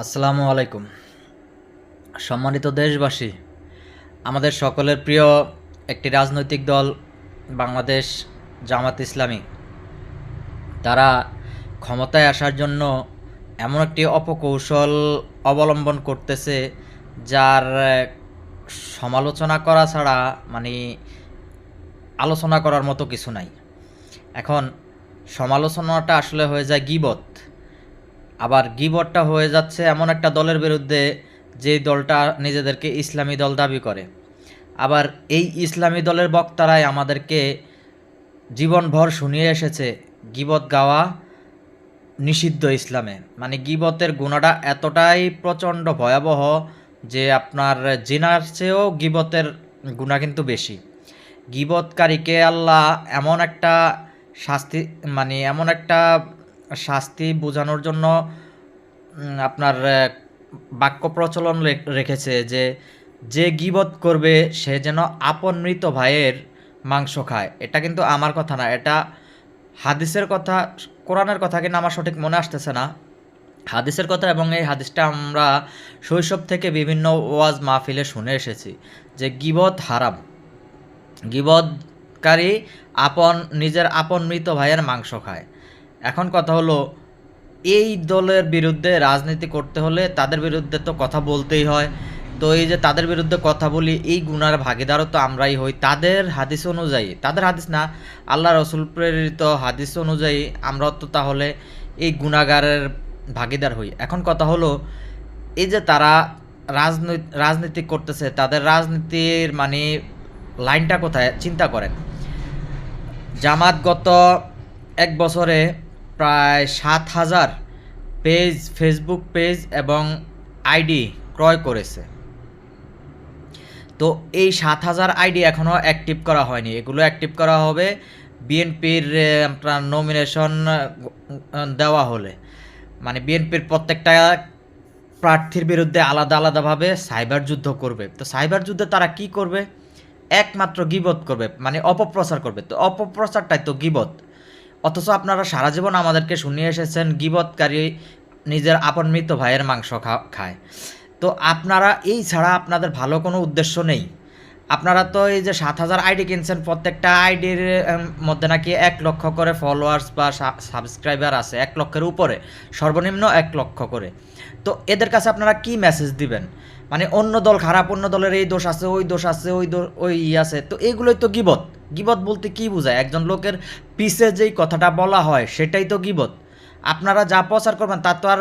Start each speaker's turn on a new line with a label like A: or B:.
A: আসসালামু আলাইকুম। সম্মানিত দেশবাসী, আমাদের সকলের প্রিয় একটি রাজনৈতিক দল বাংলাদেশ জামাত ইসলামী, তারা ক্ষমতায় আসার জন্য এমন একটি অপকৌশল অবলম্বন করতেছে, যার সমালোচনা করা ছাড়া মানে আলোচনা করার মতো কিছু নাই। এখন সমালোচনাটা আসলে হয়ে যায় গীবত, আবার গীবতটা হয়ে যাচ্ছে এমন একটা দলের বিরুদ্ধে যে দলটা নিজেদেরকে ইসলামী দল দাবি করে। আবার এই ইসলামী দলের বক্তারাই আমাদেরকে জীবনভর শুনিয়ে এসেছে গীবত গাওয়া নিষিদ্ধ ইসলামে। মানে গীবতের গুণাটা এতটাই প্রচণ্ড ভয়াবহ যে আপনার জিনার চেয়েও গীবতের গুণা কিন্তু বেশি। গীবতকারীকে আল্লাহ এমন একটা শাস্তি বোঝানোর জন্য আপনার বাক্য প্রচলন রেখেছে যে যে গীবত করবে সে যেন আপন মৃত ভাইয়ের মাংস খায়। এটা কিন্তু আমার কথা না, এটা হাদিসের কথা, কোরআনের কথা কিন্তু আমার সঠিক মনে আসতেছে না, হাদিসের কথা। এবং এই হাদিসটা আমরা শৈশব থেকে বিভিন্ন ওয়াজ মাহফিলে শুনে এসেছি যে গীবত হারাম, গীবতকারী নিজের আপন মৃত ভাইয়ের মাংস খায়। এখন কথা হলো, এই দলের বিরুদ্ধে রাজনীতি করতে হলে তাদের বিরুদ্ধে তো কথা বলতেই হয়। তো এই যে তাদের বিরুদ্ধে কথা বলি, এই গুনার ভাগিদারও তো আমরাই হই। তাদের হাদিস অনুযায়ী, তাদের হাদিস না, আল্লাহ রসুল প্রেরিত হাদিস অনুযায়ী আমরা তো তাহলে এই গুনাগারের ভাগিদার হই। এখন কথা হলো, এই যে তারা রাজনীতি করতেছে, তাদের রাজনীতির মানে লাইনটা কোথায় চিন্তা করেন। জামাত গত এক বছরে প্রায় 7,000 পেজ, ফেসবুক পেজ এবং আইডি ক্রয় করেছে। তো এই 7,000 আইডি এখনও অ্যাক্টিভ করা হয়নি। এগুলো অ্যাক্টিভ করা হবে বিএনপির আপনার নমিনেশন দেওয়া হলে। মানে বিএনপির প্রত্যেকটা প্রার্থীর বিরুদ্ধে আলাদা আলাদাভাবে সাইবার যুদ্ধ করবে। তো সাইবার যুদ্ধে তারা কি করবে? একমাত্র গীবত করবে, মানে অপপ্রচার করবে। তো অপপ্রচারটাই তো গীবত। অথচ আপনারা সারা জীবন আমাদেরকে শুনিয়ে এসেছেন গীবতকারী নিজের আপন মৃত ভাইয়ের মাংস খায়। তো আপনারা এই ছাড়া আপনাদের ভালো কোনো উদ্দেশ্য নেই। আপনারা তো এই যে 7,000 আইডি কিনছেন, প্রত্যেকটা আইডির মধ্যে নাকি 1 লক্ষ করে ফলোয়ার্স বা সাবস্ক্রাইবার আছে, 1 লক্ষের উপরে, সর্বনিম্ন 1 লক্ষ করে। তো এদের কাছে আপনারা কি মেসেজ দিবেন? মানে অন্য দল খারাপ, অন্য দলের এই দোষ আছে, ওই দোষ আছে, ওই আছে। তো এগুলোই তো গীবত। গীবত বলতে কি বোঝায়? একজন লোকের পিছে যেই কথাটা বলা হয় সেটাই তো গীবত। আপনারা যা প্রচার করবেন তা তো আর